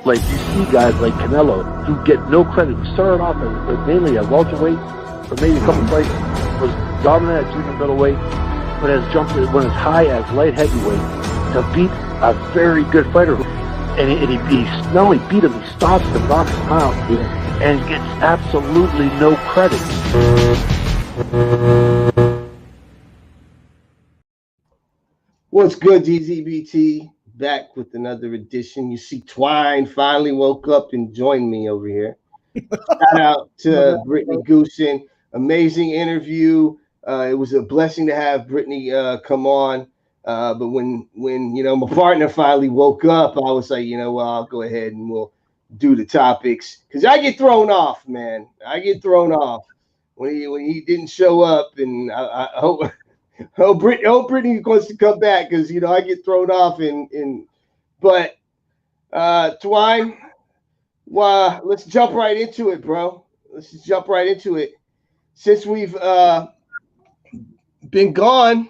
Like, you see guys like Canelo who get no credit, who started off as mainly at welterweight, or maybe a couple fights, was dominant at junior middleweight, but has jumped went as high as light heavyweight to beat a very good fighter. And he not only beat him, he stops him, knocks him out, and gets absolutely no credit. What's good, DZBT? Back with another edition. You see, Twine finally woke up and joined me over here. Shout out to Brittany Goosen. Amazing interview. It was a blessing to have Brittany come on. But when my partner finally woke up, I was like, well, I'll go ahead and we'll do the topics, because I get thrown off, man. I get thrown off when he didn't show up, and I hope Brittany wants to come back, because I get thrown off. But Twine, well, let's jump right into it, bro. Let's just jump right into it. Since we've been gone, we've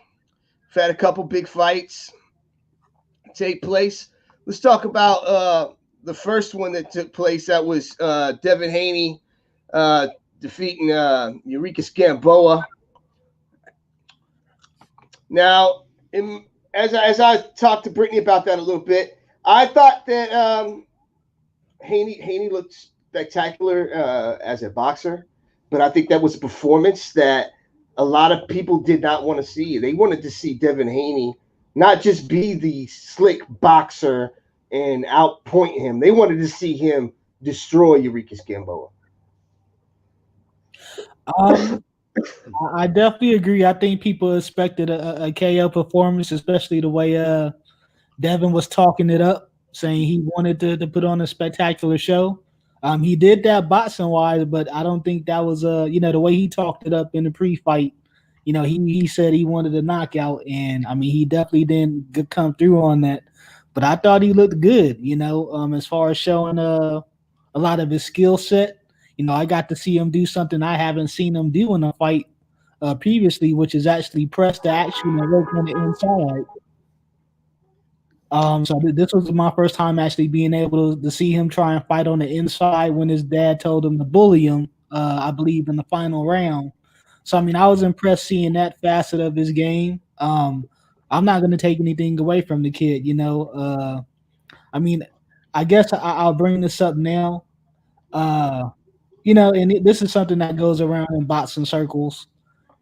had a couple big fights take place. Let's talk about the first one that took place. That was Devin Haney defeating Eureka's Gamboa. Now, as I talked to Brittany about that a little bit, I thought that Haney looked spectacular as a boxer, but I think that was a performance that a lot of people did not want to see. They wanted to see Devin Haney not just be the slick boxer and outpoint him. They wanted to see him destroy Eureka's Gamboa. I definitely agree. I think people expected a KO performance, especially the way Devin was talking it up, saying he wanted to put on a spectacular show. He did that boxing wise, but I don't think that was the way he talked it up in the pre-fight. He said he wanted a knockout, and he definitely didn't come through on that. But I thought he looked good, as far as showing a lot of his skill set. I got to see him do something I haven't seen him do in a fight previously, which is actually press the action and work on the inside. So this was my first time actually being able to see him try and fight on the inside when his dad told him to bully him, I believe, in the final round. So, I was impressed seeing that facet of his game. I'm not going to take anything away from the kid, I guess I'll bring this up now. And this is something that goes around in boxing circles.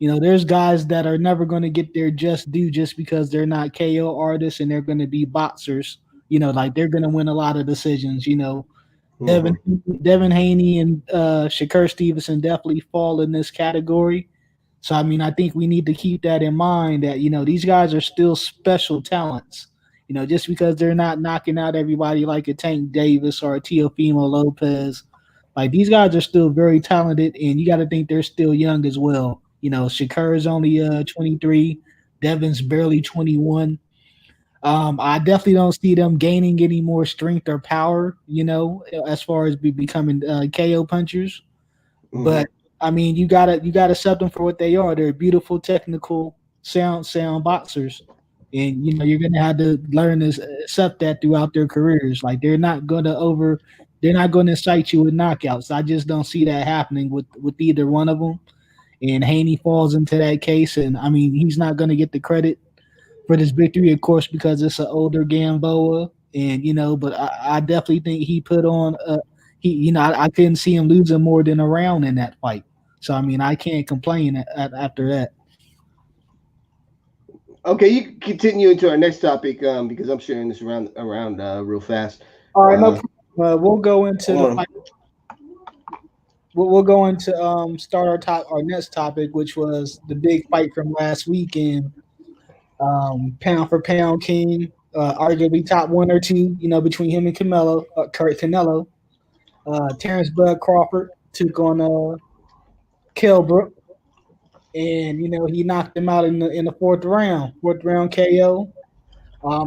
There's guys that are never going to get their just due just because they're not KO artists and they're going to be boxers. Like they're going to win a lot of decisions. Devin Haney and Shakur Stevenson definitely fall in this category. So, I think we need to keep that in mind that, these guys are still special talents. Just because they're not knocking out everybody like a Tank Davis or a Teofimo Lopez. Like, these guys are still very talented, and you got to think they're still young as well. Shakur is only 23. Devin's barely 21. I definitely don't see them gaining any more strength or power, as far as becoming KO punchers. Mm-hmm. But, you gotta accept them for what they are. They're beautiful, technical, sound boxers. And, you're going to have to learn to accept that throughout their careers. Like, they're not going to incite you with knockouts. I just don't see that happening with either one of them. And Haney falls into that case. And, he's not going to get the credit for this victory, of course, because it's an older Gamboa. And, but I definitely think he put on I couldn't see him losing more than a round in that fight. So, I can't complain after that. Okay, you can continue into our next topic because I'm sharing this around real fast. All right, we'll go into the fight. We'll go into start our next topic, which was the big fight from last weekend. Pound for pound king, arguably top one or two, between him and Canelo. Terrence Bud Crawford took on Brook. And he knocked him out in the fourth round KO.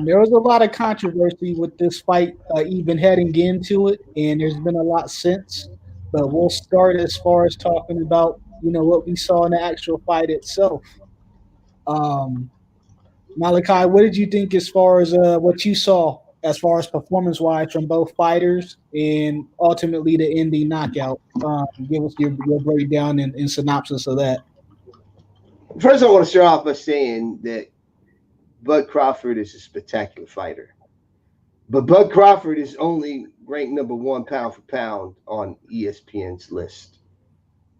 There was a lot of controversy with this fight, even heading into it, and there's been a lot since. But we'll start as far as talking about what we saw in the actual fight itself. Malachi, what did you think as far as what you saw as far as performance-wise from both fighters and ultimately the ending knockout. Give us your breakdown and synopsis of that. First, I want to start off by saying that Bud Crawford is a spectacular fighter. But Bud Crawford is only ranked number 1 pound for pound on ESPN's list.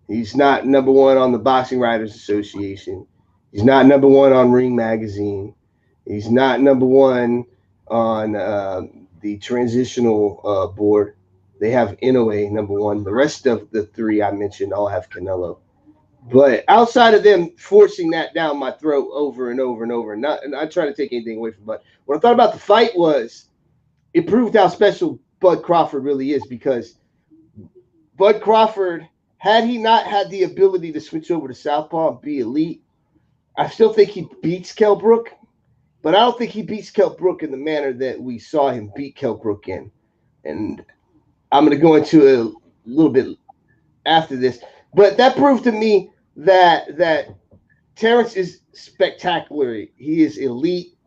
He's not number 1 on the Boxing Writers Association. He's not number 1 on Ring Magazine. He's not number 1 on the transitional board. They have NOA number 1. The rest of the 3 I mentioned all have Canelo. But outside of them forcing that down my throat over and over and over, and I try to take anything away from Bud. What I thought about the fight was it proved how special Bud Crawford really is, because Bud Crawford, had he not had the ability to switch over to southpaw and be elite, I still think he beats Kell Brook, but I don't think he beats Kell Brook in the manner that we saw him beat Kell Brook in. And I'm going to go into a little bit after this, but that proved to me that Terrence is spectacular. He is elite.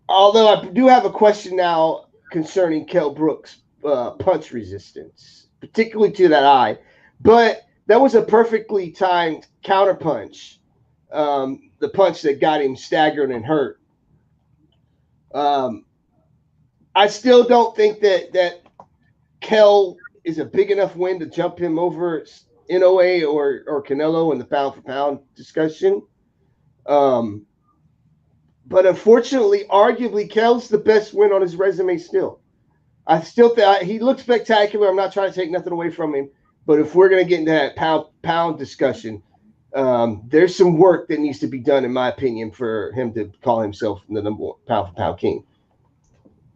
Although I do have a question now concerning Kell Brook's punch resistance, particularly to that eye. But that was a perfectly timed counter punch, the punch that got him staggered and hurt. I still don't think that Kell is a big enough win to jump him over NOA or Canelo in the pound for pound discussion. But unfortunately, arguably, Kell's the best win on his resume still. I still think he looks spectacular. I'm not trying to take nothing away from him. But if we're going to get into that pound discussion, there's some work that needs to be done, in my opinion, for him to call himself the number 1 pound for pound king.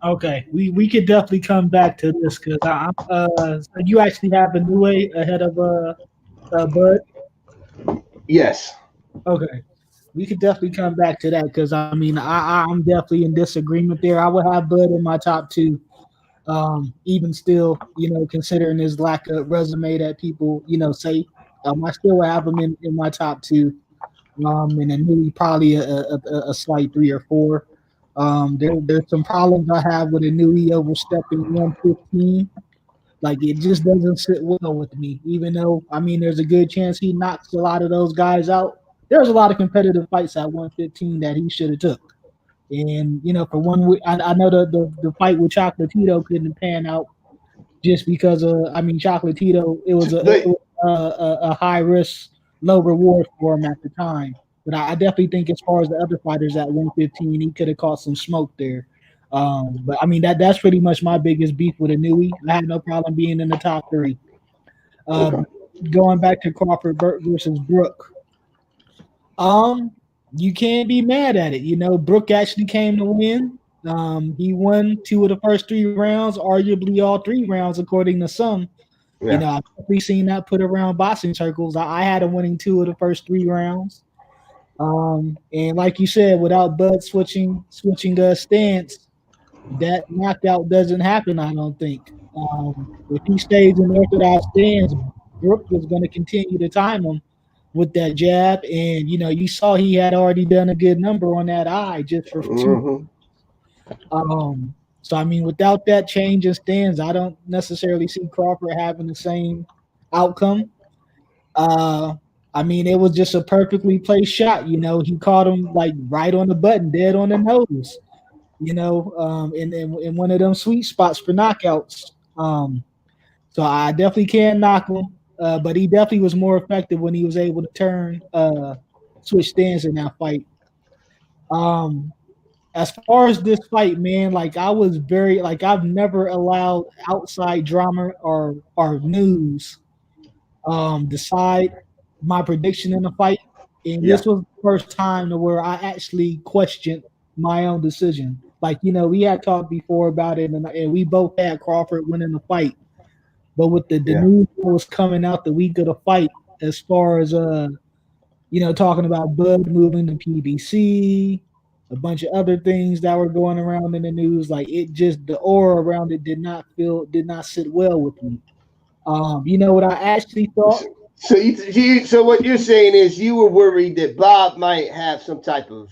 Okay, we could definitely come back to this, because so you actually have a new way ahead of Bud. Yes. Okay, we could definitely come back to that, because I'm definitely in disagreement there. I would have Bud in my top 2, even still, considering his lack of resume that people say. I still would have him in my top 2, and then maybe probably a slight 3 or 4. There's some problems I have with a Nui overstepping 115. Like, it just doesn't sit well with me, even though, there's a good chance he knocks a lot of those guys out. There's a lot of competitive fights at 115 that he should have took. And, for one week, I know the fight with Chocolatito couldn't pan out just because Chocolatito, it was a high risk, low reward for him at the time. But I definitely think, as far as the other fighters at 115, he could have caught some smoke there. But that's pretty much my biggest beef with Inui. I had no problem being in the top 3. Going back to Crawford versus Brook, you can't be mad at it. Brook actually came to win. He won 2 of the first 3 rounds, arguably all 3 rounds, according to some. Yeah. I've definitely seen that put around boxing circles. I had him winning 2 of the first 3 rounds. And like you said, without Bud switching stance, that knockout doesn't happen, I don't think. If he stays in orthodox stance, Brook was going to continue to time him with that jab. And, you saw he had already done a good number on that eye just for 2. So, without that change in stance, I don't necessarily see Crawford having the same outcome. It was just a perfectly placed shot. He caught him like right on the button, dead on the nose. In one of them sweet spots for knockouts. So I definitely can knock him, but he definitely was more effective when he was able to switch stance in that fight. As far as this fight, man, I was very I've never allowed outside drama or news decide my prediction in the fight. And this was the first time to where I actually questioned my own decision. We had talked before about it, and we both had Crawford winning the fight. But with the news that was coming out the week of the fight, as far as talking about Bud moving to PBC, a bunch of other things that were going around in the news, the aura around it did not sit well with me. What I actually thought? So what you're saying is you were worried that Bob might have some type of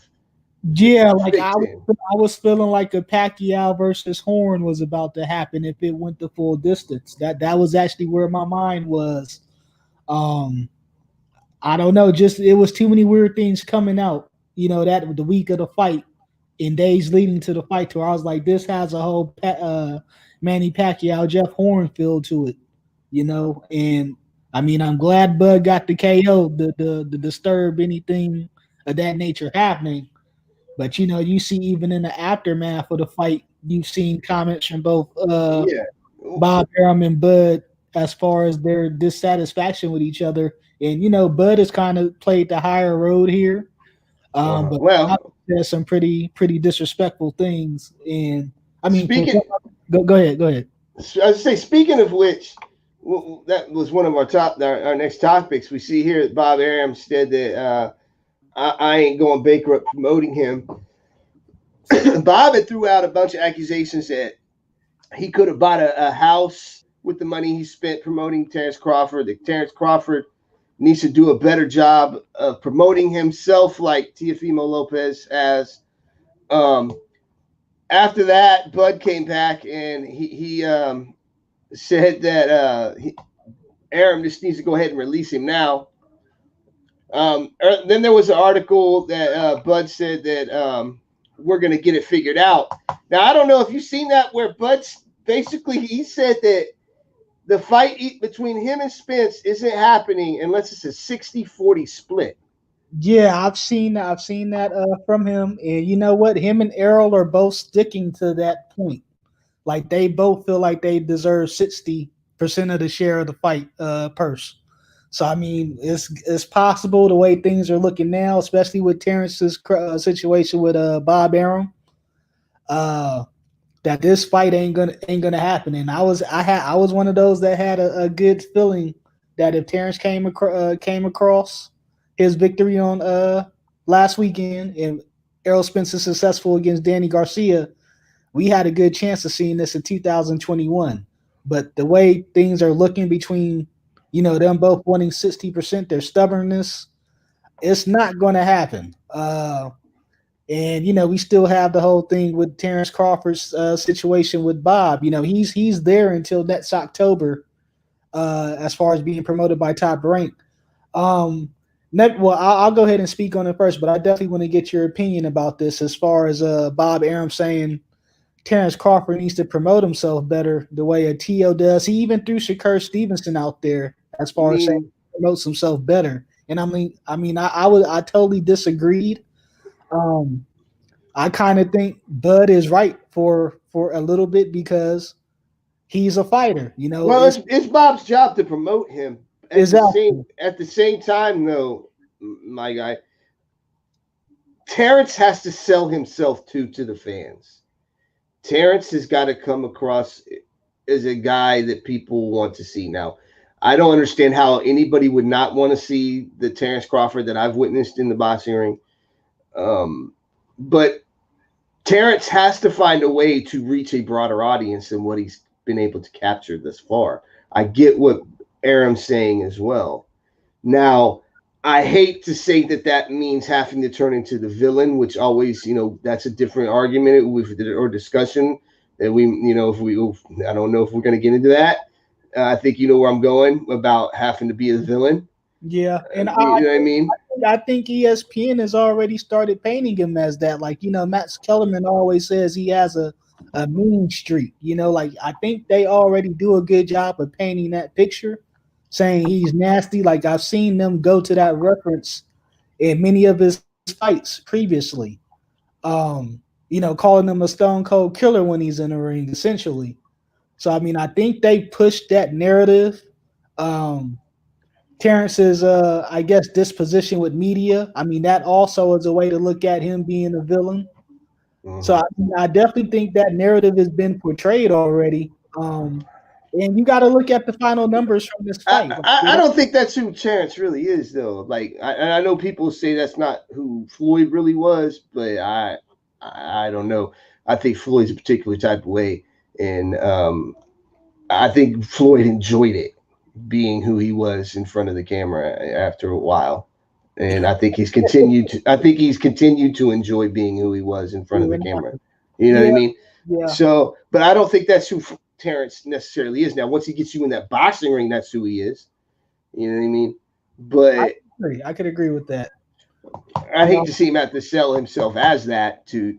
Yeah, like Big Ten. I was feeling like a Pacquiao versus Horn was about to happen if it went the full distance. That was actually where my mind was. Um, I don't know, just it was too many weird things coming out. That the week of the fight, in days leading to the fight, to where I was like, this has a whole Manny Pacquiao Jeff Horn feel to it. And I mean, I'm glad Bud got the KO, the disturb anything of that nature happening. But you see, even in the aftermath of the fight, you've seen comments from both Yeah. Both Arum and Bud as far as their dissatisfaction with each other. And Bud has kind of played the higher road here, but Bob Well, said some pretty disrespectful things. And I mean, speaking, go ahead. I was say, speaking of which, that was one of our next topics. We see here that Bob Arum said that I ain't going bankrupt promoting him. Bob had threw out a bunch of accusations that he could have bought a house with the money he spent promoting Terrence Crawford. That Terrence Crawford needs to do a better job of promoting himself like Teofimo Lopez has. After that, Bud came back and he said that Arum just needs to go ahead and release him now. Then there was an article that Bud said that we're going to get it figured out. Now, I don't know if you've seen that where Bud basically he said that the fight between him and Spence isn't happening unless it's a 60-40 split. Yeah, I've seen that from him, and you know what? Him and Errol are both sticking to that point. Like they both feel like they deserve 60% of the share of the fight purse. So I mean, it's possible the way things are looking now, especially with Terrence's situation with Bob Arum, that this fight ain't gonna happen. And I was one of those that had a good feeling that if Terrence came across his victory on last weekend and Errol Spence is successful against Danny Garcia, we had a good chance of seeing this in 2021. But the way things are looking between them both wanting 60%, their stubbornness, it's not going to happen. And we still have the whole thing with Terrence Crawford's situation with Bob. He's there until next October, as far as being promoted by Top Rank. I'll go ahead and speak on it first, but I definitely want to get your opinion about this as far as Bob Arum saying Terrence Crawford needs to promote himself better the way a T.O. does. He even threw Shakur Stevenson out there as far as saying he promotes himself better. And I totally disagreed. I kind of think Bud is right for a little bit because he's a fighter. Well, it's Bob's job to promote him. At the same time, though, my guy, Terrence has to sell himself to the fans. Terrence has got to come across as a guy that people want to see. Now, I don't understand how anybody would not want to see the Terrence Crawford that I've witnessed in the boxing ring. But Terrence has to find a way to reach a broader audience than what he's been able to capture thus far. I get what Arum's saying as well. Now, I hate to say that means having to turn into the villain, which always, that's a different argument or discussion that I don't know if we're going to get into that. I think you know where I'm going about having to be a villain. Yeah, and you know what I mean? I think ESPN has already started painting him as that. Like, Matt Kellerman always says he has a mean streak. Like I think they already do a good job of painting that picture, saying he's nasty. Like I've seen them go to that reference in many of his fights previously. Calling him a stone cold killer when he's in the ring, essentially. So I mean, I think they pushed that narrative. Terrence's, I guess, disposition with media. I mean, that also is a way to look at him being a villain. Mm-hmm. So I definitely think that narrative has been portrayed already. And you got to look at the final numbers from this fight. I don't think that's who Terrence really is, though. Like, I know people say that's not who Floyd really was, but I don't know. I think Floyd's a particular type of way, and I think Floyd enjoyed it, being who he was in front of the camera after a while. And I think he's continued to enjoy being who he was in front of the camera. You know what I mean? Yeah. So, but I don't think that's who Terrence necessarily is. Now, once he gets you in that boxing ring, that's who he is. You know what I mean? But I could agree with that. I hate to see him have to sell himself as that to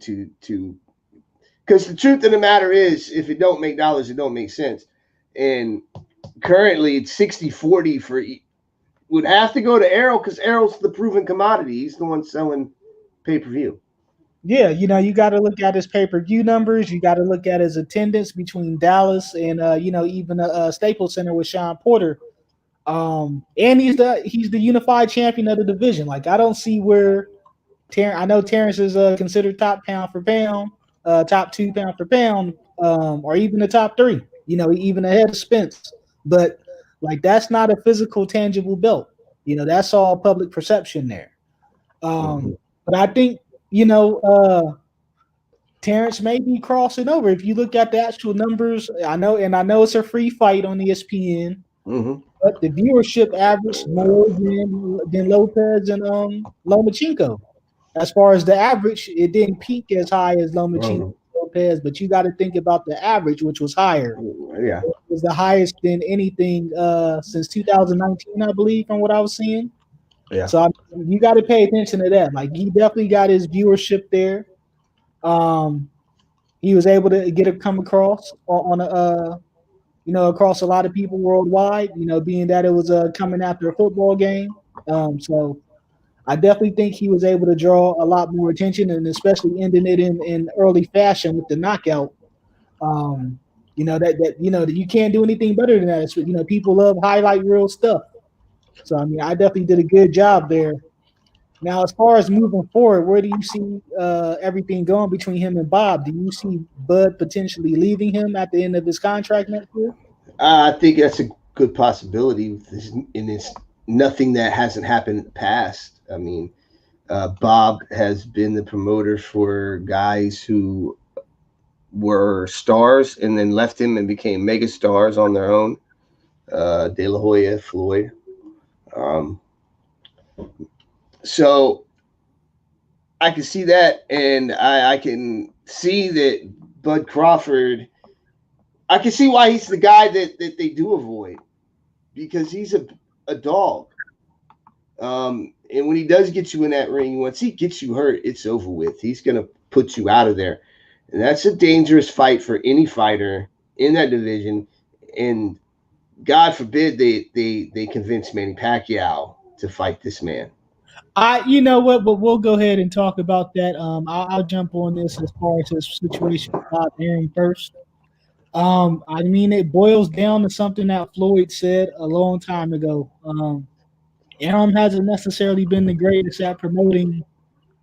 because the truth of the matter is, if it don't make dollars, it don't make sense. And currently it's 60-40 for would have to go to Errol because Errol's the proven commodity. He's the one selling pay-per-view. Yeah, you got to look at his pay-per-view numbers. You got to look at his attendance between Dallas and even Staples Center with Sean Porter. And he's the unified champion of the division. Like, I don't see where I know Terrence is considered top pound for pound, top 2 pound for pound, or even the top 3. Even ahead of Spence. But like, that's not a physical, tangible belt. That's all public perception there. But I think Terrence may be crossing over. If you look at the actual numbers, I know it's a free fight on ESPN. But the viewership averaged more than Lopez and Lomachenko. As far as the average, it didn't peak as high as Lomachenko Lopez, but you got to think about the average, which was higher. Yeah, it was the highest than anything since 2019, I believe, from what I was seeing. Yeah. So you got to pay attention to that. Like, he definitely got his viewership there. He was able to come across on a across a lot of people worldwide, being that it was coming after a football game. So I definitely think he was able to draw a lot more attention, and especially ending it in early fashion with the knockout. That you can't do anything better than that. It's, people love highlight reel stuff. So, I definitely did a good job there. Now, as far as moving forward, where do you see everything going between him and Bob? Do you see Bud potentially leaving him at the end of his contract next year? I think that's a good possibility. And it's nothing that hasn't happened in the past. I mean, Bob has been the promoter for guys who were stars and then left him and became mega stars on their own. De La Hoya, Floyd. So I can see that, and I can see that Bud Crawford. I can see why he's the guy that they do avoid, because he's a dog. And when he does get you in that ring, once he gets you hurt, it's over with. He's going to put you out of there. And that's a dangerous fight for any fighter in that division. And God forbid they convince Manny Pacquiao to fight this man. You know what? But we'll go ahead and talk about that. I'll jump on this as far as his situation with Bob Arum first. It boils down to something that Floyd said a long time ago. Arum hasn't necessarily been the greatest at promoting,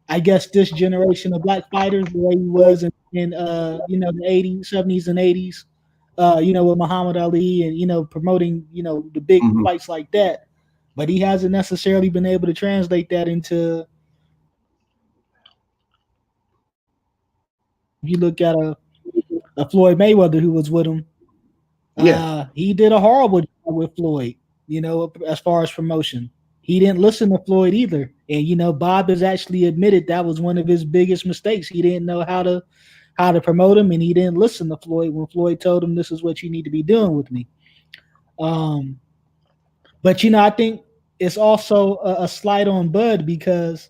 I guess, this generation of black fighters the way he was in the 80s, 70s, and 80s. With Muhammad Ali and promoting the big fights like that. But he hasn't necessarily been able to translate that into. If you look at a Floyd Mayweather who was with him, he did a horrible job with Floyd. As far as promotion, he didn't listen to Floyd either. And Bob has actually admitted that was one of his biggest mistakes. He didn't know how to promote him, and he didn't listen to Floyd when Floyd told him, "This is what you need to be doing with me." But I think it's also a slight on Bud, because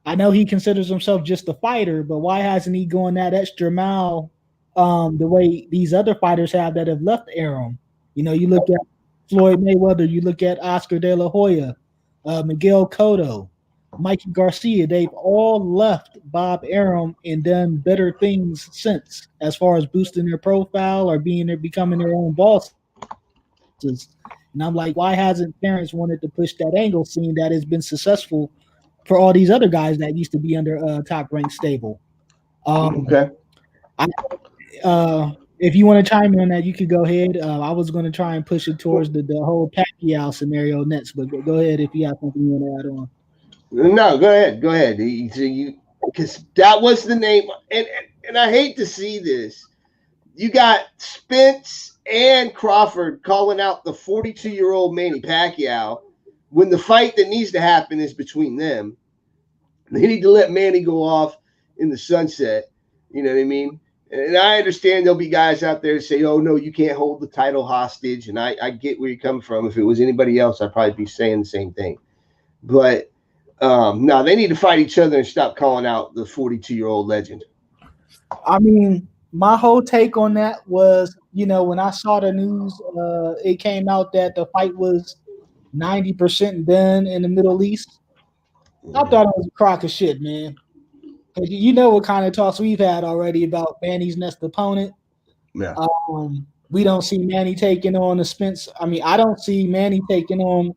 I know he considers himself just a fighter, but why hasn't he gone that extra mile the way these other fighters have that have left Arum? You look at Floyd Mayweather, you look at Oscar De La Hoya, Miguel Cotto, Mikey Garcia. They've all left Bob Arum and done better things since, as far as boosting their profile or becoming their own bosses. And I'm like, why hasn't Terrence wanted to push that angle, seeing that it's been successful for all these other guys that used to be under Top Rank stable? Okay. If you want to chime in on that, you could go ahead. I was going to try and push it towards the whole Pacquiao scenario next, but go ahead if you have something you want to add on. No, go ahead. Because that was the name, and I hate to see this. You got Spence and Crawford calling out the 42-year-old Manny Pacquiao, when the fight that needs to happen is between them, they need to let Manny go off in the sunset. You know what I mean? And I understand there'll be guys out there that say, oh, no, you can't hold the title hostage. And I get where you come from. If it was anybody else, I'd probably be saying the same thing. But no, they need to fight each other and stop calling out the 42-year-old legend. I mean, my whole take on that was, when I saw the news, it came out that the fight was 90% done in the Middle East. I thought it was a crock of shit, man. You know what kind of talks we've had already about Manny's next opponent. Yeah. We don't see Manny taking on a Spence. I mean, I don't see Manny taking on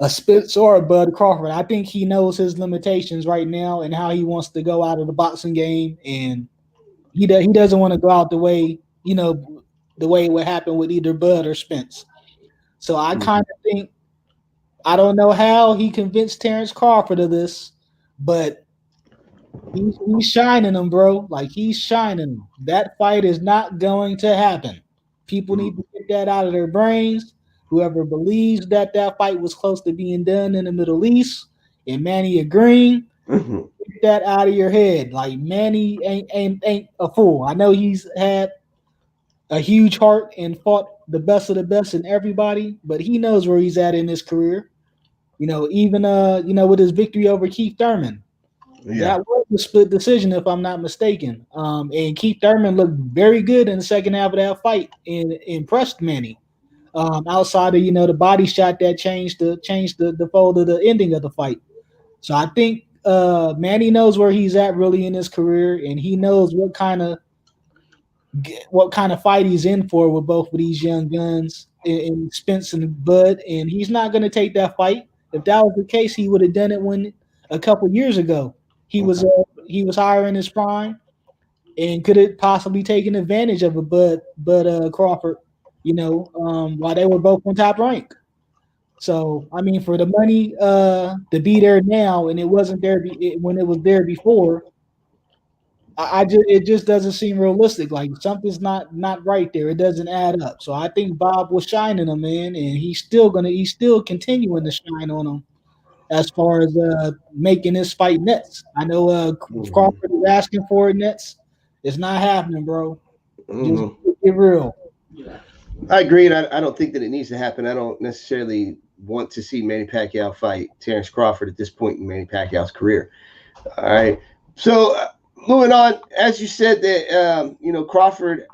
a Spence or a Bud Crawford. I think he knows his limitations right now and how he wants to go out of the boxing game, and he doesn't want to go out the way it would happen with either Bud or Spence. So I kind of think, I don't know how he convinced Terrence Crawford of this, but he's shining him, bro. Like, he's shining him. That fight is not going to happen. People need to get that out of their brains. Whoever believes that fight was close to being done in the Middle East and Manny agreeing, get that out of your head. Like, Manny ain't a fool. I know he's had a huge heart and fought the best of the best in everybody, but he knows where he's at in his career. Even with his victory over Keith Thurman. Yeah. That was a split decision, if I'm not mistaken. And Keith Thurman looked very good in the second half of that fight and impressed Manny. Outside of the body shot that changed the fold of the ending of the fight. So I think Manny knows where he's at really in his career, and he knows what kind of fight he's in for with both of these young guns in Spence and Bud, and he's not going to take that fight. If that was the case, he would have done it a couple years ago. He was higher in his prime and could have possibly taken advantage of a Bud Crawford, while they were both on top rank. So, I mean, for the money to be there now and it wasn't there when it was there before, it just doesn't seem realistic. Like, something's not right there. It doesn't add up. So I think Bob was shining him, man, and he's still continuing to shine on him as far as making this fight nets. I know Crawford is asking for it nets. It's not happening, bro. Just get real. I agree. I don't think that it needs to happen. I don't necessarily want to see Manny Pacquiao fight Terrence Crawford at this point in Manny Pacquiao's career. All right. So moving on, as you said that Crawford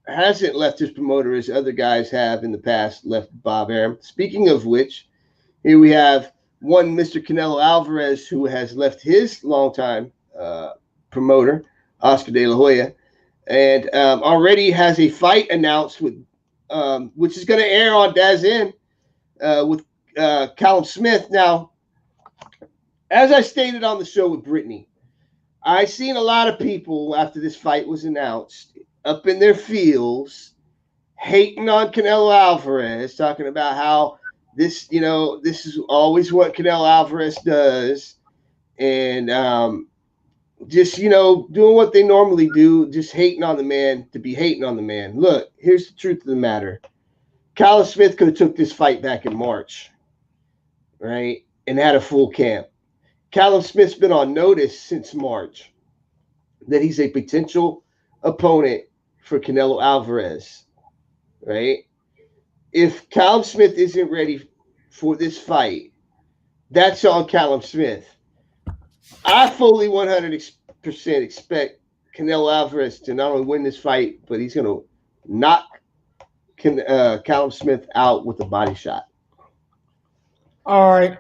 hasn't left his promoter as other guys have in the past left Bob Arum. Speaking of which, here we have one Mr. Canelo Alvarez, who has left his longtime promoter, Oscar De La Hoya, and already has a fight announced with, which is going to air on DAZN with Calum Smith. Now, as I stated on the show with Brittany, I seen a lot of people after this fight was announced up in their fields hating on Canelo Alvarez, talking about how this is always what Canelo Alvarez does, and just doing what they normally do, just hating on the man to be hating on the man. Look, here's the truth of the matter. Calum Smith could have took this fight back in March, right, and had a full camp. Calum Smith's been on notice since March that he's a potential opponent for Canelo Alvarez, right? If Calum Smith isn't ready for this fight, that's on Calum Smith. I fully 100% expect Canelo Alvarez to not only win this fight, but he's going to knock Calum Smith out with a body shot. All right.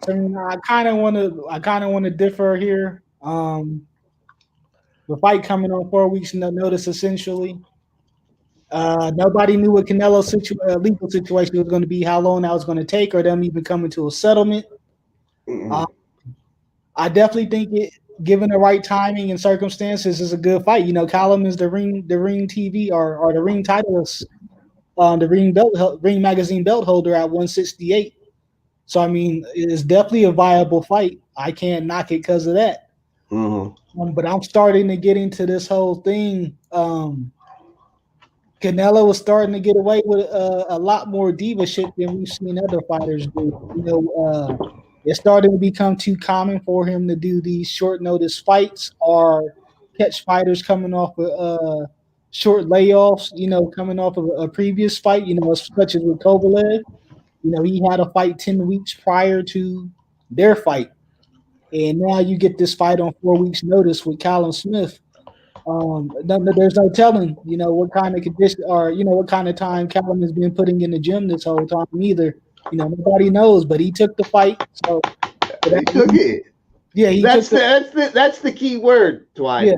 I mean, I kind of want to differ here. The fight coming on 4 weeks notice, essentially. Nobody knew what Canelo's legal situation was going to be, how long that was going to take, or them even coming to a settlement. I definitely think given the right timing and circumstances, is a good fight. Calum is the ring TV or the ring titles, the ring magazine belt holder at 168. So, I mean, it's definitely a viable fight. I can't knock it because of that. But I'm starting to get into this whole thing. Canelo was starting to get away with a lot more diva shit than we've seen other fighters do. It's starting to become too common for him to do these short notice fights or catch fighters coming off of short layoffs. Coming off of a previous fight. Such as with Kovalev. He had a fight 10 weeks prior to their fight, and now you get this fight on 4 weeks' notice with Calum Smith. There's no telling, what kind of condition or what kind of time Calum has been putting in the gym this whole time either. Nobody knows, but he took the fight. So he took it. Yeah, that's the key word, Dwight.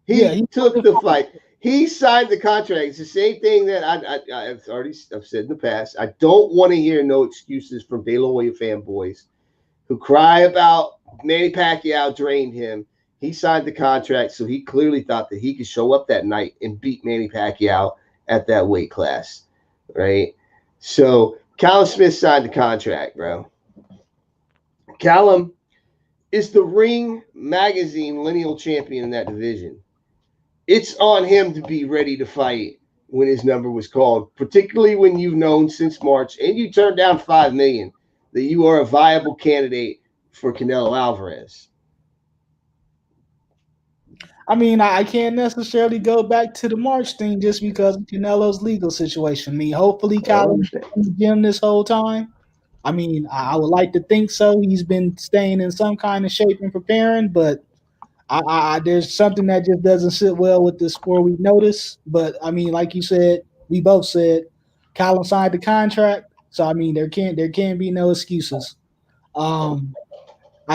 Yeah. He took the fight. He signed the contract. It's the same thing that I've said in the past. I don't want to hear no excuses from De La Hoya fanboys who cry about Manny Pacquiao drained him. He signed the contract, so he clearly thought that he could show up that night and beat Manny Pacquiao at that weight class, right? So Calum Smith signed the contract, bro. Calum is the Ring Magazine lineal champion in that division. It's on him to be ready to fight when his number was called, particularly when you've known since March and you turned down $5 million that you are a viable candidate for Canelo Alvarez. I mean, I can't necessarily go back to the March thing just because of Canelo's legal situation. I mean, hopefully Calum's in the gym this whole time. I mean, I would like to think so. He's been staying in some kind of shape and preparing, but there's something that just doesn't sit well with this 4-week notice. But I mean, like you said, we both said, Calum signed the contract, so I mean, there can't be no excuses. I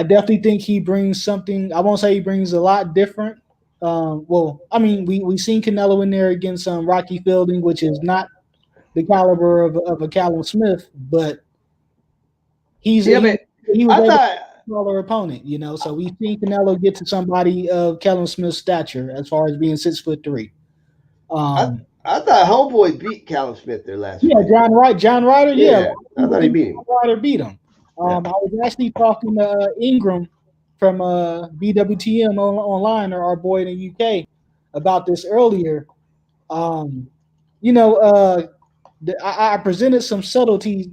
definitely think he brings something. I won't say he brings a lot different. Well, I mean, we seen Canelo in there against Rocky Fielding, which is not the caliber of a Calum Smith, but he was a smaller opponent, So we've seen Canelo get to somebody of Calum Smith's stature as far as being 6'3". I thought Homeboy beat Calum Smith there last week. John Ryder, yeah. I thought he beat him. Ryder beat him. I was actually talking to Ingram from BWTM online, or our boy in the UK, about this earlier. I presented some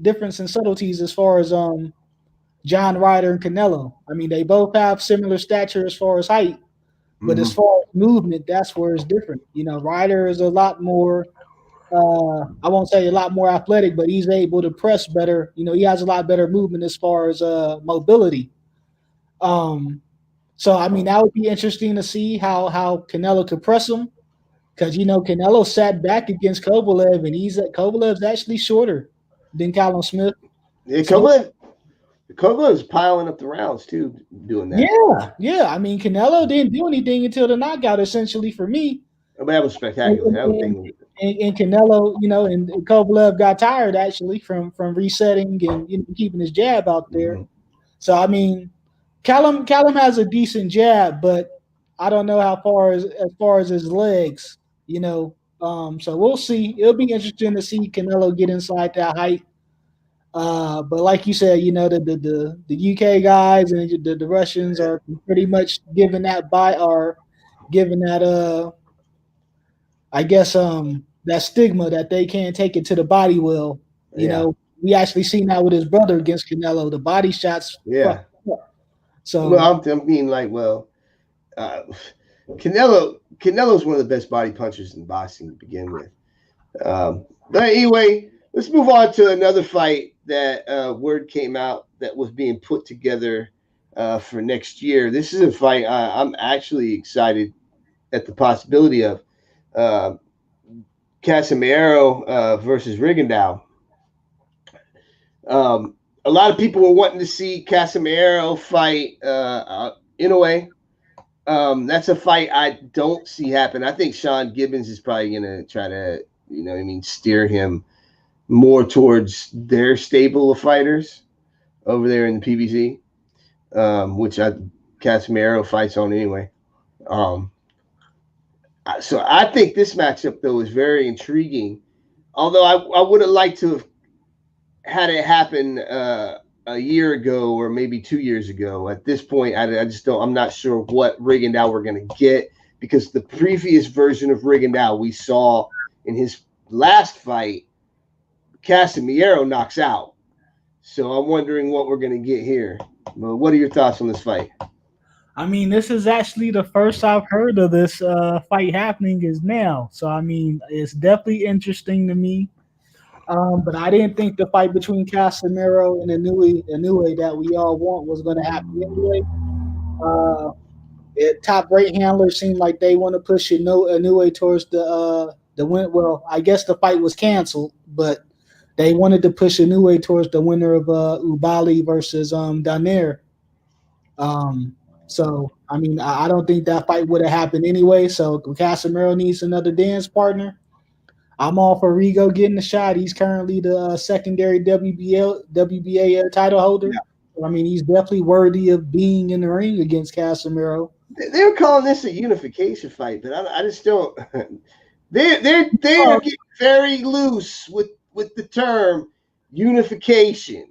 difference in subtleties as far as John Ryder and Canelo. I mean, they both have similar stature as far as height, but as far as movement, that's where it's different. Ryder is a lot more. I won't say a lot more athletic, but he's able to press better. He has a lot better movement as far as mobility. So I mean, that would be interesting to see how Canelo could press him, because Canelo sat back against Kovalev, and Kovalev's actually shorter than Calum Smith. Yeah, Kovalev's piling up the rounds too, doing that. Yeah. I mean, Canelo didn't do anything until the knockout, essentially, for me. But that was spectacular. And Canelo, and Kovalev got tired actually from resetting and keeping his jab out there. Mm-hmm. So I mean, Calum has a decent jab, but I don't know how far as far as his legs, So we'll see. It'll be interesting to see Canelo get inside that height. But like you said, the UK guys and the Russians are pretty much giving that I guess that stigma that they can't take it to the body well. We actually seen that with his brother against Canelo. The body shots. Yeah. So Canelo's one of the best body punchers in boxing to begin with. But anyway, let's move on to another fight that word came out that was being put together for next year. This is a fight I'm actually excited at the possibility of. Casimero versus Rigondeaux. A lot of people were wanting to see Casimero fight Inoue. That's a fight I don't see happen. I think Sean Gibbons is probably going to try to, steer him more towards their stable of fighters over there in the PBC, which Casimero fights on anyway. So I think this matchup, though, is very intriguing. Although I would have liked to have had it happen a year ago or maybe 2 years ago. At this point, I'm not sure what Rigondeaux we're going to get, because the previous version of Rigondeaux we saw in his last fight, Casimero knocks out. So I'm wondering what we're going to get here. Well, what are your thoughts on this fight? I mean, this is actually the first I've heard of this fight happening is now. So, I mean, it's definitely interesting to me. But I didn't think the fight between Casimero and Inoue that we all want was going to happen anyway. Top Great handlers seem like they want to push Inoue towards the win. Well, I guess the fight was canceled, but they wanted to push Inoue towards the winner of Ubali versus Donaire. So I mean, I don't think that fight would have happened anyway. So Casimero needs another dance partner. I'm all for Rigo getting the shot. He's currently the secondary WBA title holder. Yeah. I mean, he's definitely worthy of being in the ring against Casimero. They were calling this a unification fight, but I just don't. They're getting very loose with the term unification.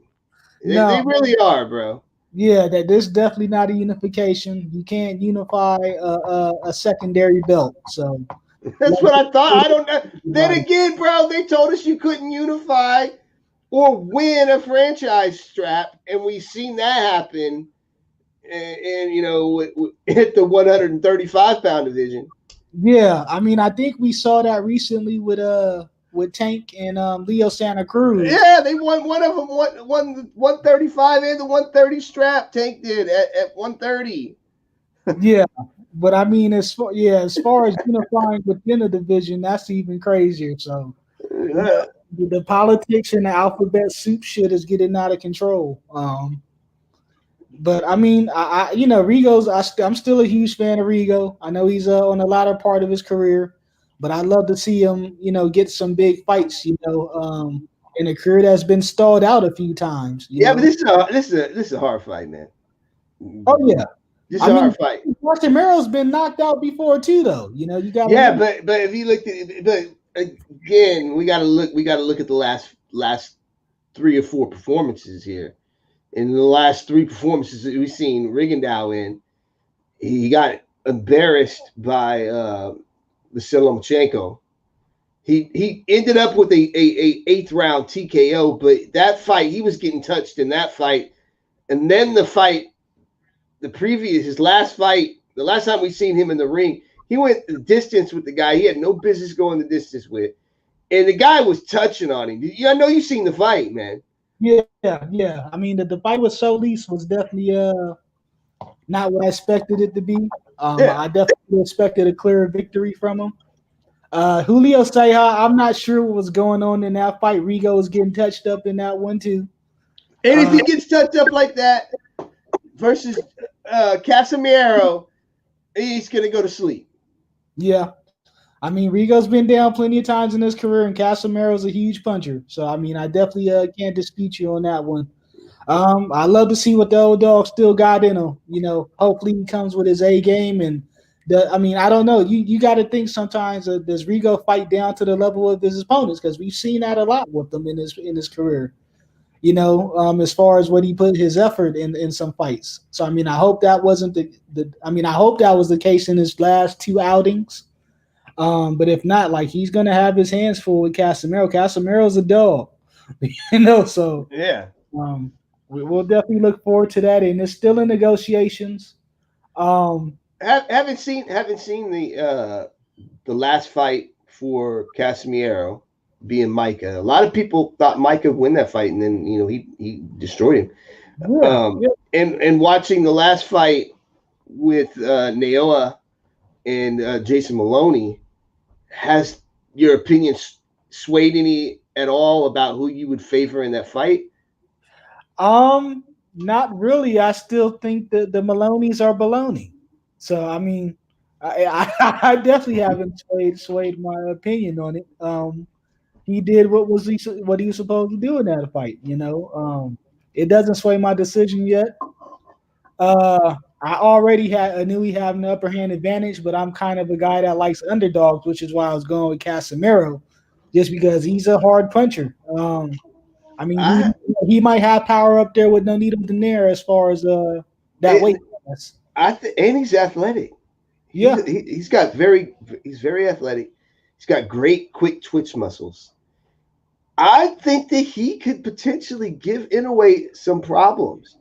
They really are, bro. Yeah, that there's definitely not a unification. You can't unify a secondary belt. So that's what I thought. I don't know. Then again, bro, they told us you couldn't unify or win a franchise strap, and we've seen that happen. And you know, hit the 135-pound division. Yeah, I mean, I think we saw that recently with Tank and Leo Santa Cruz. Yeah, they won one of them, won the 135 and the 130 strap. Tank did at 130. Yeah, but I mean, as far as unifying within the division, that's even crazier. So the politics and the alphabet soup shit is getting out of control. But I mean, Rigo's. I'm still a huge fan of Rigo. I know he's on the latter part of his career, but I love to see him, get some big fights. In a career that's been stalled out a few times. But this is a hard fight, man. Oh yeah, this is a hard fight. Castano's been knocked out before too, though. You got. Yeah, but if you looked at it, but again, we got to look at the last 3 or 4 performances here. In the last 3 performances that we've seen Rigondeaux in, he got embarrassed by Vasyl Lomachenko. He ended up with a 8th round TKO, but that fight, he was getting touched in that fight. And then the fight, his last fight, the last time we seen him in the ring, he went the distance with the guy he had no business going the distance with. And the guy was touching on him. I know you've seen the fight, man. Yeah. I mean, the fight with Solis was definitely not what I expected it to be. I definitely expected a clear victory from him. Julio Ceja, I'm not sure what was going on in that fight. Rigo was getting touched up in that one too. And if he gets touched up like that versus Casimero, he's gonna go to sleep. Yeah. I mean, Rigo's been down plenty of times in his career, and Casimiro's a huge puncher. So, I mean, I definitely can't dispute you on that one. I love to see what the old dog still got in him. Hopefully he comes with his A game. And, I don't know. You got to think sometimes, does Rigo fight down to the level of his opponents? Because we've seen that a lot with him in his career, as far as what he put his effort in some fights. So, I mean, I hope that wasn't I hope that was the case in his last 2 outings. But if not, he's gonna have his hands full with Casimero. Casimiro's a dog, So yeah, we'll definitely look forward to that, and it's still in negotiations. Haven't seen the last fight for Casimero being Micah. A lot of people thought Micah would win that fight, and then he destroyed him. And watching the last fight with Naoa and Jason Maloney, has your opinion swayed any at all about who you would favor in that fight? Not really. I still think that the Maloneys are baloney. So I mean, I definitely haven't swayed my opinion on it. He did what he was supposed to do in that fight. It doesn't sway my decision yet. I already knew he had an upper hand advantage, but I'm kind of a guy that likes underdogs, which is why I was going with Casimero, just because he's a hard puncher. He might have power up there with Nonito Donaire as far as that weight class. And he's athletic. Yeah, he's very athletic. He's got great quick twitch muscles. I think that he could potentially give Inoue some problems.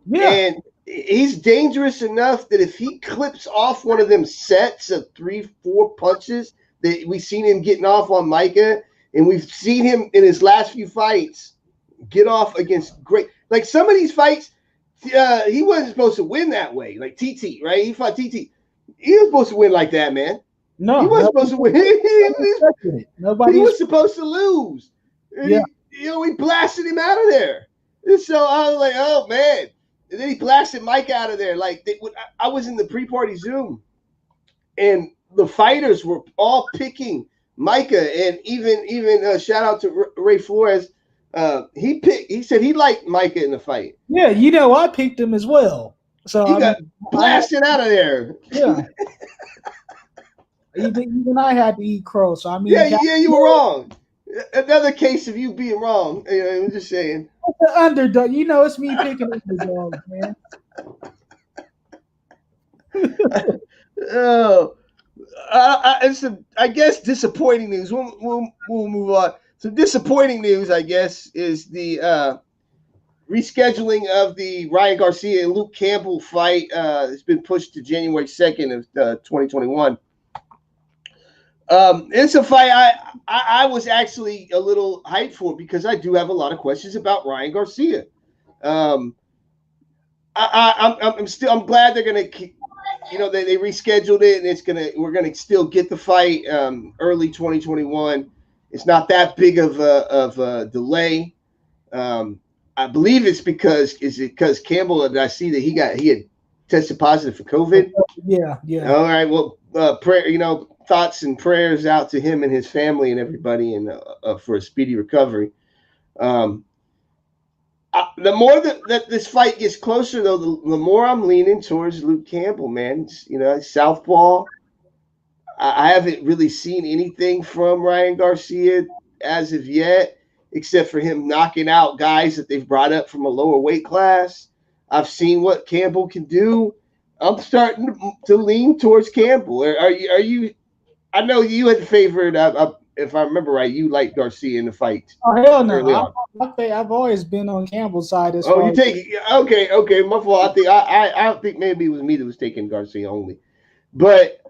Yeah. And he's dangerous enough that if he clips off one of them sets of 3-4 punches that we've seen him getting off on Micah, and we've seen him in his last few fights get off against great, like some of these fights, he wasn't supposed to win that way. Like TT, right? He fought TT. He was supposed to win like that, man. No, he wasn't supposed to win. He was supposed to lose. Yeah. We blasted him out of there. And so I was like, oh man. And then he blasted Mike out of there. Like I was in the pre-party Zoom, and the fighters were all picking Micah, and even shout out to Ray Flores. He said he liked Micah in the fight. Yeah, I picked him as well. So he got blasted out of there. Yeah. even I had to eat crow. So I mean, yeah, you were wrong. Another case of you being wrong. I'm just saying. The underdog. It's me picking underdogs, man. Oh, I guess disappointing news. We'll move on. So disappointing news, I guess, is the rescheduling of the Ryan Garcia and Luke Campbell fight. It's been pushed to January 2nd of 2021. It's a fight I was actually a little hyped for because I do have a lot of questions about Ryan Garcia. I'm glad they're gonna keep, they rescheduled it, and we're gonna still get the fight early 2021. It's not that big of a delay. I believe it's because Campbell, I see that he had tested positive for COVID. Yeah. All right. Well, prayer, thoughts and prayers out to him and his family and everybody, and for a speedy recovery. The more that this fight gets closer, though, the more I'm leaning towards Luke Campbell, man. Southpaw. I haven't really seen anything from Ryan Garcia as of yet, except for him knocking out guys that they've brought up from a lower weight class. I've seen what Campbell can do. I'm starting to lean towards Campbell. Are you? I know you had favored. If I remember right, you liked Garcia in the fight. Oh hell no! I've always been on Campbell's side. You take it? Okay. My fault. I think maybe it was me that was taking Garcia only, but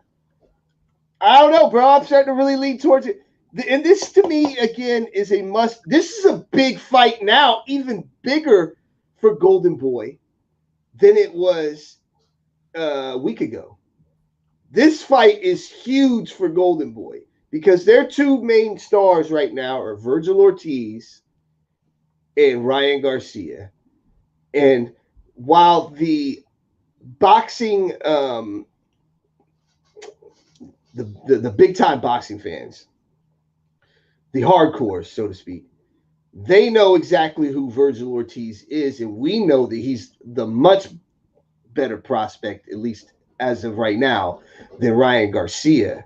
I don't know, bro. I'm starting to really lean towards it. And this, to me, again, is a must. This is a big fight now, even bigger for GoldenBoy than it was a week ago. This fight is huge for GoldenBoy because their two main stars right now are Virgil Ortiz and Ryan Garcia. And while the boxing, the big time boxing fans, the hardcores, so to speak, they know exactly who Virgil Ortiz is, and we know that he's the much better prospect, at least as of right now, than Ryan Garcia.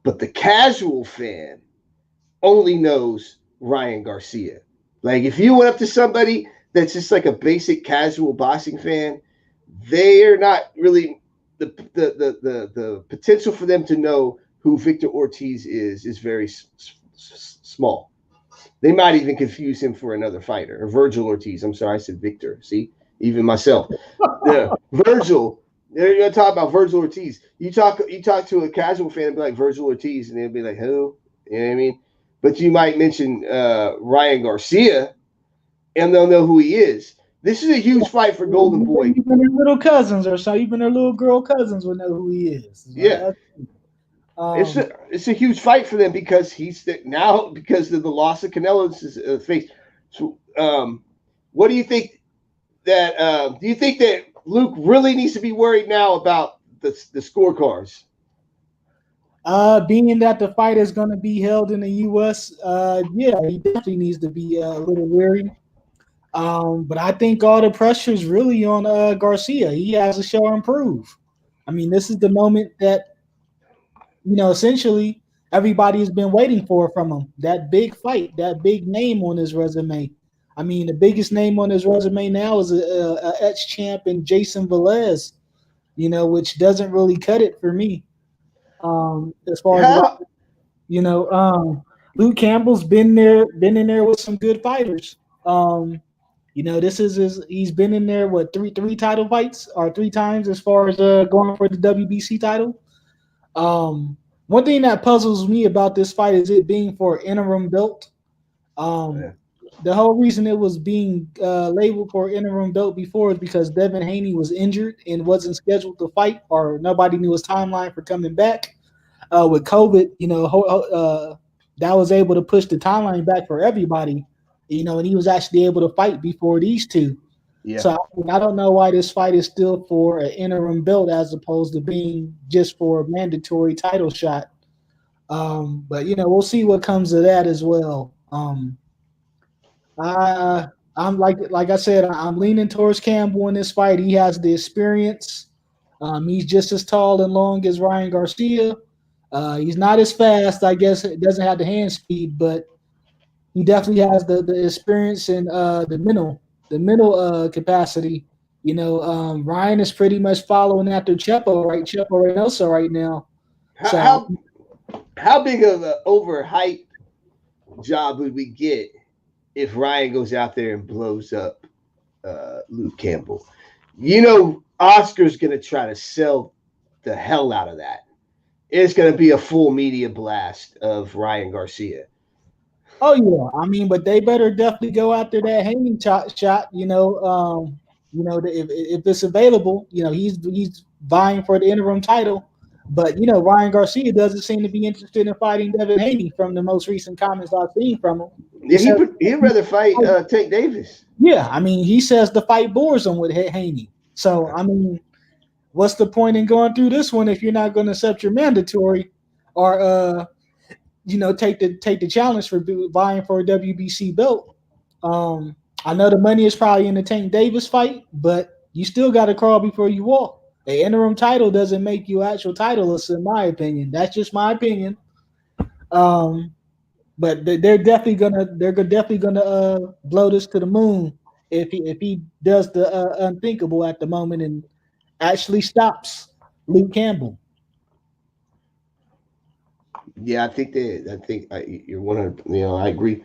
But the casual fan only knows Ryan Garcia. Like, if you went up to somebody that's just like a basic casual boxing fan, they are not really the potential for them to know who Victor Ortiz is very small. They might even confuse him for another fighter, or Virgil Ortiz. I'm sorry, I said Victor. See, even myself. Yeah, Virgil. They're gonna talk about Virgil Ortiz. You talk to a casual fan and be like Virgil Ortiz, and they'll be like, who? You know what I mean? But you might mention Ryan Garcia, and they'll know who he is. This is a huge fight for GoldenBoy. Even their little cousins or so, even their little girl cousins will know who he is. Yeah. It's a huge fight for them because because of the loss of Canelo's face. So, what do you think that? Do you think that Luke really needs to be worried now about the scorecards? Being that the fight is going to be held in the U.S., yeah, he definitely needs to be a little wary. But I think all the pressure is really on Garcia. He has to show and prove. I mean, this is the moment that, essentially everybody has been waiting for from him. That big fight, that big name on his resume. I mean, the biggest name on his resume now is a ex-champ in Jason Velez, which doesn't really cut it for me. As far as Luke Campbell's been in there with some good fighters. This is he's been in there with three title fights or three times as far as going for the WBC title. One thing that puzzles me about this fight is it being for an interim belt. The whole reason it was being labeled for interim belt before is because Devin Haney was injured and wasn't scheduled to fight, or nobody knew his timeline for coming back. With COVID, that was able to push the timeline back for everybody, and he was actually able to fight before these two. Yeah. So I don't know why this fight is still for an interim belt as opposed to being just for a mandatory title shot. But we'll see what comes of that as well. I'm like I said, I'm leaning towards Campbell in this fight. He has the experience. He's just as tall and long as Ryan Garcia. He's not as fast, I guess. It doesn't have the hand speed, but he definitely has the experience and the mental capacity. Ryan is pretty much following after Chepo Reynoso right now. How big of an overhyped job would we get if Ryan goes out there and blows up Luke Campbell? Oscar's going to try to sell the hell out of that. It's going to be a full media blast of Ryan Garcia. Oh yeah, but they better definitely go after that Haney shot. If it's available, he's vying for the interim title. But Ryan Garcia doesn't seem to be interested in fighting Devin Haney from the most recent comments I've seen from him. Yeah, he'd rather fight Tank Davis. Yeah, he says the fight bores him with Haney. So what's the point in going through this one if you're not going to accept your mandatory or take the challenge for vying for a WBC belt? I know the money is probably in the Tank Davis fight, but you still got to crawl before you walk. An interim title doesn't make you actual titleist, in my opinion. That's just my opinion. But they're definitely gonna blow this to the moon if he does the unthinkable at the moment and actually stops Luke Campbell. Yeah, I think you're 100. I agree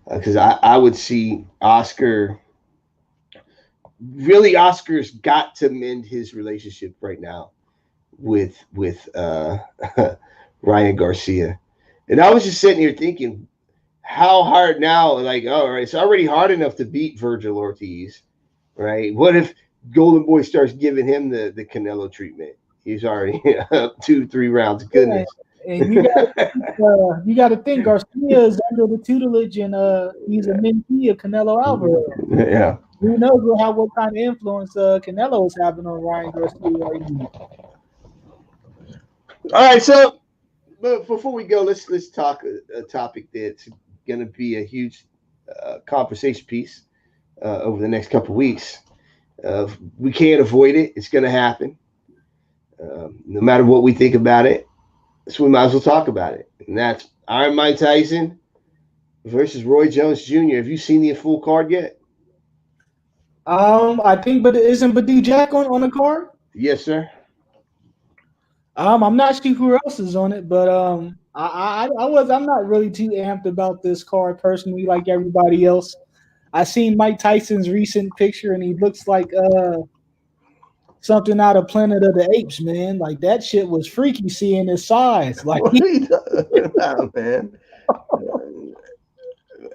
because I would see Oscar. Really, Oscar's got to mend his relationship right now with Ryan Garcia. And I was just sitting here thinking, how hard now? Like, all right, it's already hard enough to beat Virgil Ortiz, right? What if GoldenBoy starts giving him the Canelo treatment? He's already up 2-3 rounds. Goodness. And you got to think Garcia is under the tutelage and he's a mentee of Canelo Alvarez. Yeah. Who knows what kind of influence Canelo is having on Ryan Garcia right now. All right, so but before we go, let's talk a topic that's going to be a huge conversation piece over the next couple of weeks. We can't avoid it. It's going to happen. No matter what we think about it, so we might as well talk about it. And that's Iron Mike Tyson versus Roy Jones Jr. Have you seen the full card yet? I think, but isn't Badu Jack on the card? Yes, sir. I'm not sure who else is on it, but I'm not really too amped about this card personally, like everybody else. I seen Mike Tyson's recent picture, and he looks like something out of Planet of the Apes, man. Like that shit was freaky seeing his size. Like, what are you talking about, man?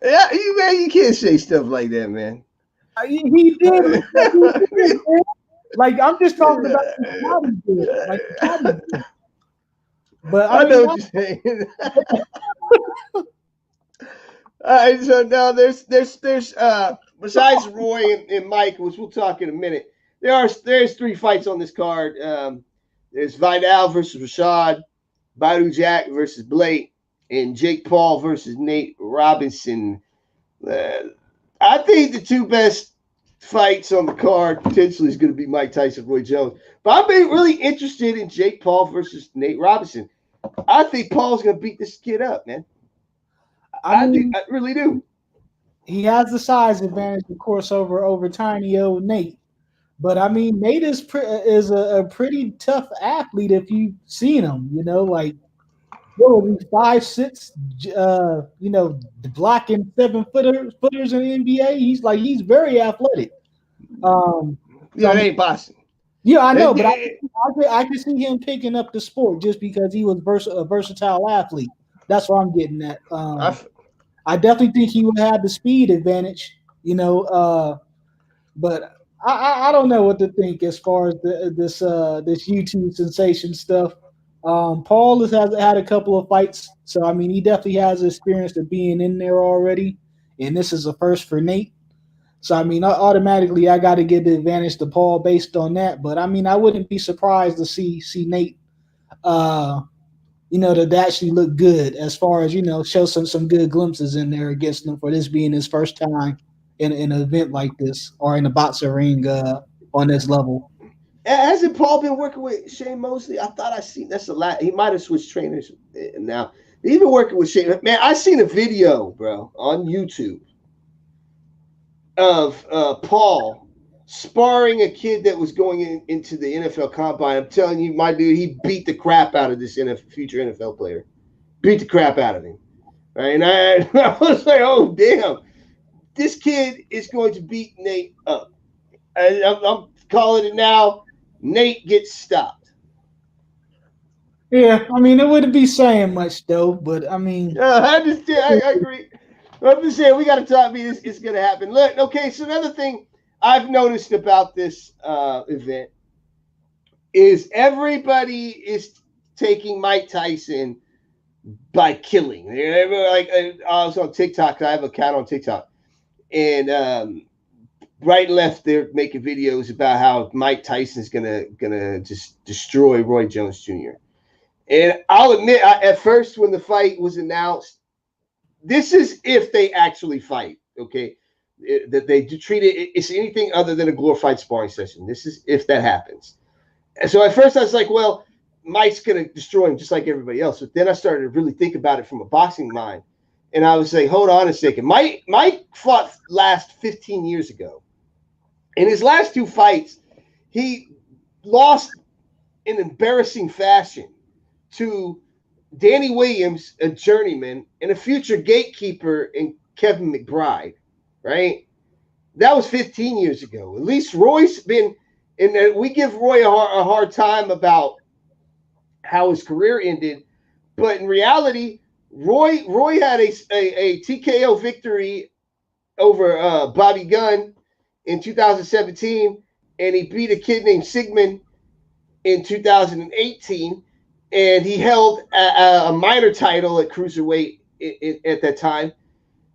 Yeah, you can't say stuff like that, man. He did. Like I'm just talking about his body build. Like, but I know what you're saying. All right, so now there's besides Roy and Mike, which we'll talk in a minute. There's 3 fights on this card. There's Vidal versus Rashad, Badu Jack versus Blake, and Jake Paul versus Nate Robinson. I think the 2 best fights on the card potentially is going to be Mike Tyson, Roy Jones. But I've been really interested in Jake Paul versus Nate Robinson. I think Paul's going to beat this kid up, man. I really do. He has the size advantage, of course, over tiny old Nate. But Nate is a pretty tough athlete if you've seen him. what was he, 5'6", blocking 7-footers in the NBA. He's very athletic. Yeah, it ain't boxing. Yeah, I know, but I can see him picking up the sport just because he was a versatile athlete. That's what I'm getting at. I definitely think he would have the speed advantage, but I don't know what to think as far as this YouTube sensation stuff. Paul has had a couple of fights, so I mean he definitely has experience of being in there already, and this is a first for Nate. So I mean, automatically I got to give the advantage to Paul based on that. But I mean, I wouldn't be surprised to see Nate, to actually look good as far as show some good glimpses in there against him for this being his first time in an event like this or in a boxing ring on this level. Hasn't Paul been working with Shane Mosley? I thought I seen that's a lot. He might have switched trainers now. He's been working with Shane. Man, I seen a video, bro, on YouTube of Paul sparring a kid that was going into the NFL combine. I'm telling you, my dude, he beat the crap out of this future NFL player. Beat the crap out of him. Right? And I was like, oh, damn. This kid is going to beat Nate up. I'm calling it now. Nate gets stopped. Yeah, I mean, it wouldn't be saying much, though, but I mean. I understand. I agree. I'm just saying we got to talk. It's going to happen. Look, okay. So another thing I've noticed about this event is everybody is taking Mike Tyson by killing. Like I was on TikTok. I have an account on TikTok, and right and left they're making videos about how Mike Tyson's gonna just destroy Roy Jones Jr. And I'll admit, at first when the fight was announced. This is if they actually fight, okay? That they treat it's anything other than a glorified sparring session. This is if that happens. And so at first I was like, well, Mike's going to destroy him just like everybody else. But then I started to really think about it from a boxing mind. And I was like, hold on a second. Mike fought last 15 years ago. In his last two fights, he lost in embarrassing fashion to Danny Williams, a journeyman, and a future gatekeeper in Kevin McBride, right? That was 15 years ago. At least Roy's been, and we give Roy a hard time about how his career ended, but in reality, Roy had a TKO victory over Bobby Gunn in 2017, and he beat a kid named Sigmund in 2018. And he held a minor title at cruiserweight at that time.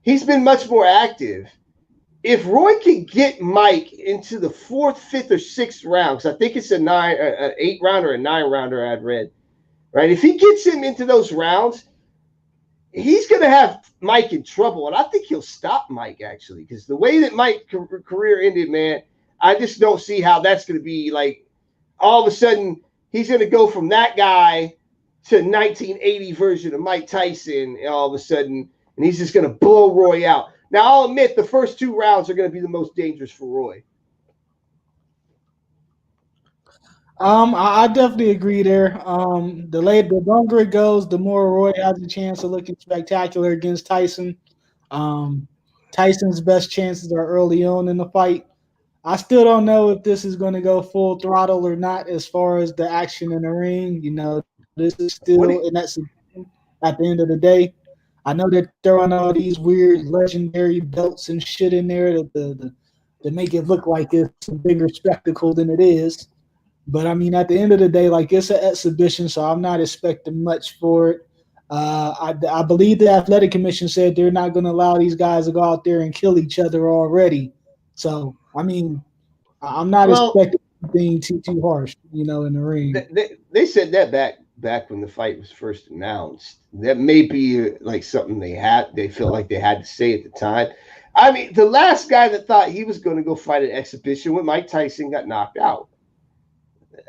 He's been much more active. If Roy can get Mike into the 4th, 5th, or 6th rounds, I think it's an 8-rounder or a 9-rounder I'd read, right? If he gets him into those rounds, he's going to have Mike in trouble. And I think he'll stop Mike, actually, because the way that Mike's career ended, man, I just don't see how that's going to be like all of a sudden – he's going to go from that guy to 1980 version of Mike Tyson all of a sudden, and he's just going to blow Roy out. Now, I'll admit the first 2 rounds are going to be the most dangerous for Roy. I definitely agree there. The longer it goes, the more Roy has a chance of looking spectacular against Tyson. Tyson's best chances are early on in the fight. I still don't know if this is going to go full throttle or not as far as the action in the ring. This is still in that at the end of the day. I know they're throwing all these weird legendary belts and shit in there to make it look like it's a bigger spectacle than it is. But, I mean, at the end of the day, like, it's an exhibition, so I'm not expecting much for it. I believe the athletic commission said they're not going to allow these guys to go out there and kill each other already. So, I mean, I'm not expecting anything too harsh, in the ring. They said that back when the fight was first announced. That may be like something they felt like they had to say at the time. I mean, the last guy that thought he was going to go fight an exhibition with Mike Tyson got knocked out.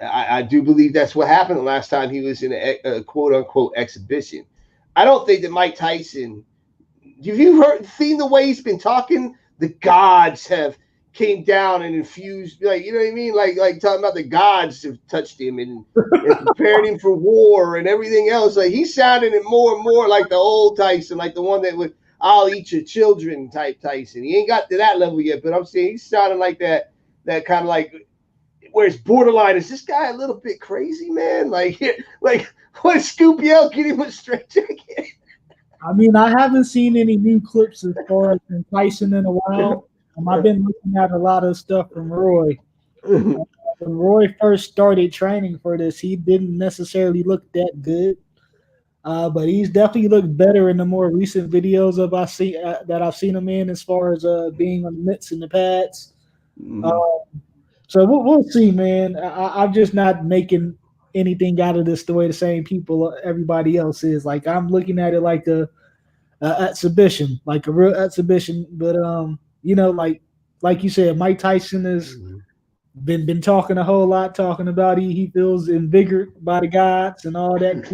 I do believe that's what happened the last time he was in a quote-unquote exhibition. I don't think that Mike Tyson – have you seen the way he's been talking? The gods have came down and infused, like, you know what I mean? Like talking about the gods have touched him and prepared him for war and everything else. Like he's sounding more and more like the old Tyson, like the one that would I'll eat your children type Tyson. He ain't got to that level yet, but I'm saying he's sounding like that kind of like where it's borderline. Is this guy a little bit crazy, man? Like what Scoop Yell get him a straight jacket? I mean, I haven't seen any new clips as far as from Tyson in a while. I've been looking at a lot of stuff from Roy. When Roy first started training for this, he didn't necessarily look that good, but he's definitely looked better in the more recent videos that I've seen him in, as far as being on the mitts and the pads. So we'll see, man. I'm just not making anything out of this the way the same people everybody else is. Like I'm looking at it like a exhibition, like a real exhibition. But like you said, Mike Tyson has been talking a whole lot, talking about he feels invigorated by the gods and all that.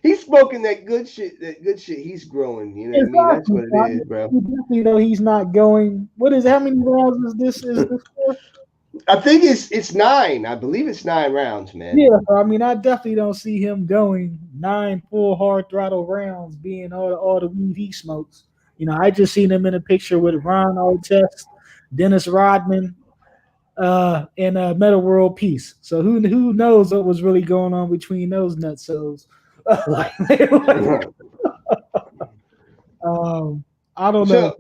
He's smoking that good shit. He's growing. You know what I mean? That's what it is, bro. You know, he's not going. What is? How many rounds is this? For? I think it's 9. I believe it's 9 rounds, man. Yeah, I mean, I definitely don't see him going 9 full hard throttle rounds, being all the weed he smokes. You know, I just seen him in a picture with Ron Artest, Dennis Rodman, and Meta World Peace. So who knows what was really going on between those nutsos? I don't know.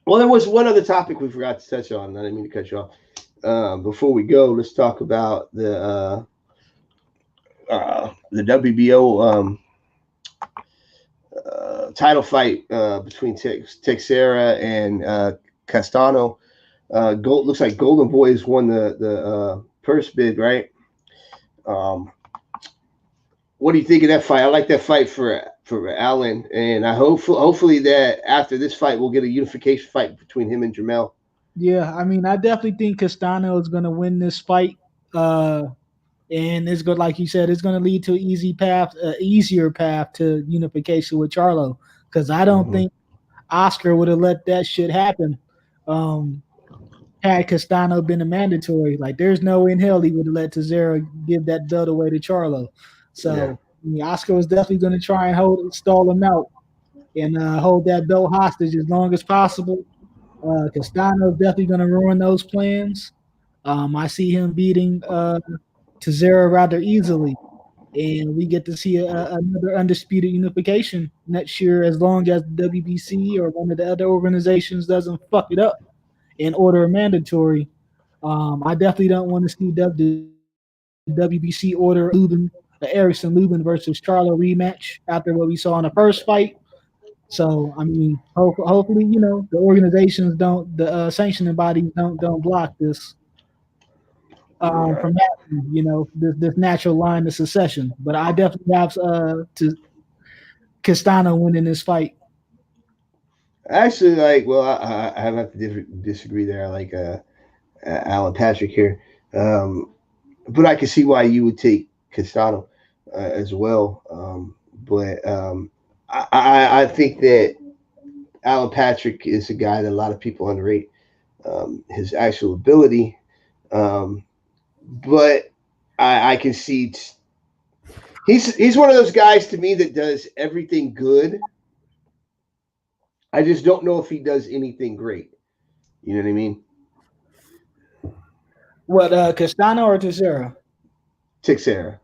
Well, there was one other topic we forgot to touch on. I didn't mean to cut you off. Before we go, let's talk about the WBO title fight between Texeira and Castano. Looks like GoldenBoy has won the purse bid, right? What do you think of that fight? I like that fight for Allen, and I hopefully that after this fight we'll get a unification fight between him and Jamel. Yeah, I mean, I definitely think Castano is going to win this fight, and it's good, like you said, it's going to lead to an easier path to unification with Charlo, because I don't think Oscar would have let that shit happen. Had Castano been a mandatory, like there's no way in hell he would have let Texeira give that belt away to Charlo. So I mean, Oscar was definitely going to try and stall him out and hold that belt hostage as long as possible. Castano is definitely going to ruin those plans. I see him beating Texeira rather easily, and we get to see another undisputed unification next year, as long as the WBC or one of the other organizations doesn't fuck it up and order a mandatory. I definitely don't want to see the WBC order the Erickson Lubin versus Charlo rematch after what we saw in the first fight. So I mean, hopefully, the organizations the sanctioning bodies don't block this from happening. This natural line of succession. But I definitely have to Castano winning this fight. Actually, I have to disagree there. I like Alan Patrick here, but I can see why you would take Castano as well. But I think that Alan Patrick is a guy that a lot of people underrate his actual ability. But I can see he's one of those guys to me that does everything good. I just don't know if he does anything great. You know what I mean? What, Castano or Texeira? Texeira.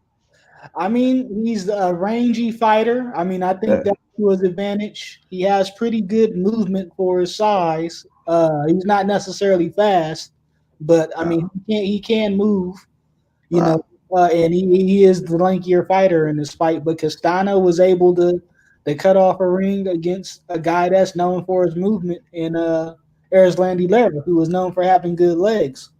I mean, he's a rangy fighter. I mean, I think that's to his advantage. He has pretty good movement for his size. He's not necessarily fast, but I mean, he can move, and he is the lankier fighter in this fight. But Castano was able to cut off a ring against a guy that's known for his movement in Erislandy Lara, who is known for having good legs.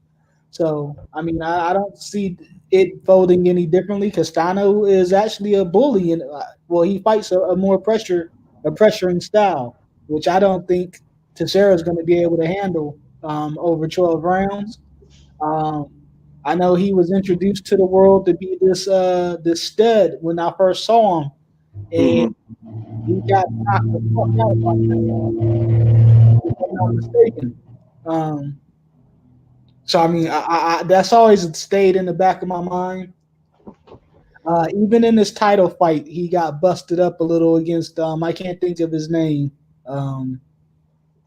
So, I mean, I don't see it folding any differently. Castano is actually a bully, and he fights a more pressuring style, which I don't think Texeira is going to be able to handle over 12 rounds. I know he was introduced to the world to be this stud when I first saw him, and he got knocked the fuck out by Canelo, if I'm not mistaken. Um, so I mean, that's always stayed in the back of my mind. Even in this title fight, he got busted up a little against I can't think of his name. Um,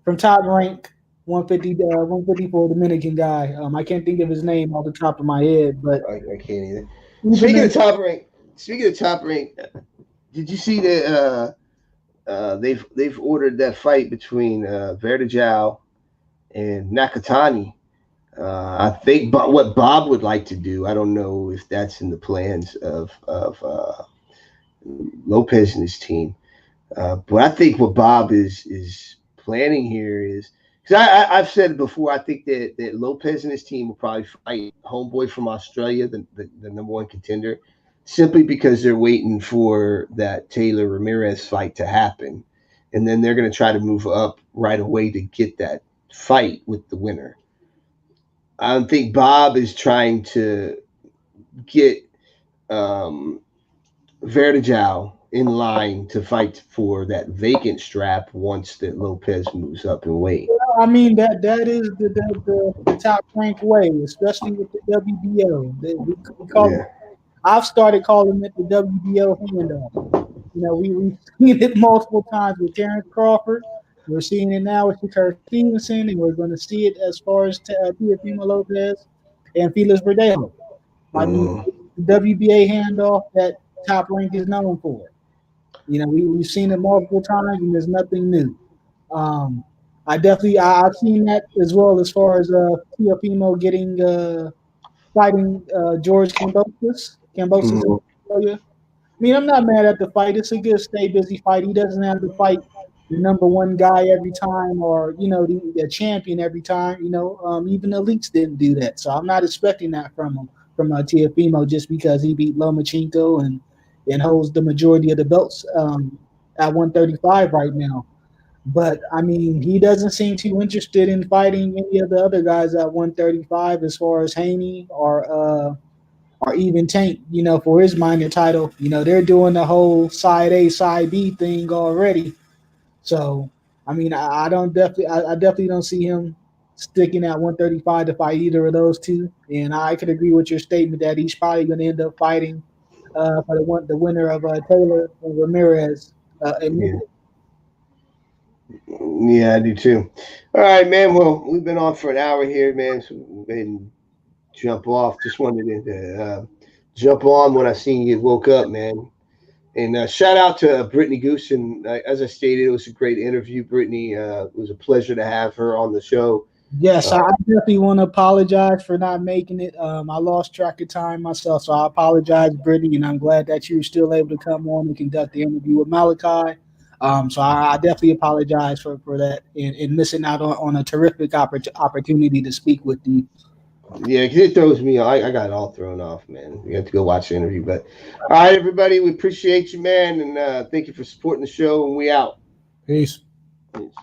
from Top Rank 154 Dominican guy. I can't think of his name off the top of my head, but I can't either. even Speaking of top rank, did you see that they've ordered that fight between Verdejow and Nakatani? I think what Bob would like to do, I don't know if that's in the plans of Lopez and his team, but I think what Bob is planning here is because I've said it before. I think that Lopez and his team will probably fight Homeboy from Australia, the number one contender, simply because they're waiting for that Taylor Ramirez fight to happen, and then they're going to try to move up right away to get that fight with the winner. I don't think Bob is trying to get Verdejow in line to fight for that vacant strap once that Lopez moves up in weight. I mean that is the top ranked way, especially with the WBO. We call it, Yeah. I've started calling it the WBO handoff. We've seen it multiple times with Terrence Crawford. We're seeing it now with Shakur Stevenson, and we're going to see it as far as Teofimo Lopez and Felix Verdejo. I mean, Mm. the WBA handoff that Top Rank is known for. We've seen it multiple times, and there's nothing new. Um, I've seen that as well as far as Teofimo getting fighting George Kambosos. Kambosos in Mm. Australia. I mean, I'm not mad at the fight. It's a good stay busy fight. He doesn't have to fight the number one guy every time, or the champion every time. Even the elites didn't do that, so I'm not expecting that from him, from Teofimo, just because he beat Lomachenko and holds the majority of the belts at 135 right now. But I mean, he doesn't seem too interested in fighting any of the other guys at 135, as far as Haney or even Tank, for his minor title. They're doing the whole side A, side B thing already. So, I mean, I definitely don't see him sticking at 135 to fight either of those two. And I could agree with your statement that he's probably going to end up fighting for the winner of Taylor and Ramirez. Yeah. Yeah, I do too. All right, man. Well, we've been on for an hour here, man. So we'll go ahead and jump off. Just wanted to jump on when I seen you woke up, man. And shout out to Brittany Goose. And as I stated, it was a great interview. Brittany, it was a pleasure to have her on the show. Yes, I definitely want to apologize for not making it. I lost track of time myself, so I apologize, Brittany, and I'm glad that you were still able to come on and conduct the interview with Malachi. So I definitely apologize for that and missing out on a terrific opportunity to speak with you. Yeah, because it throws me. I got it all thrown off, man. You have to go watch the interview. But all right, everybody, we appreciate you, man, and thank you for supporting the show. And we out. Peace. Peace.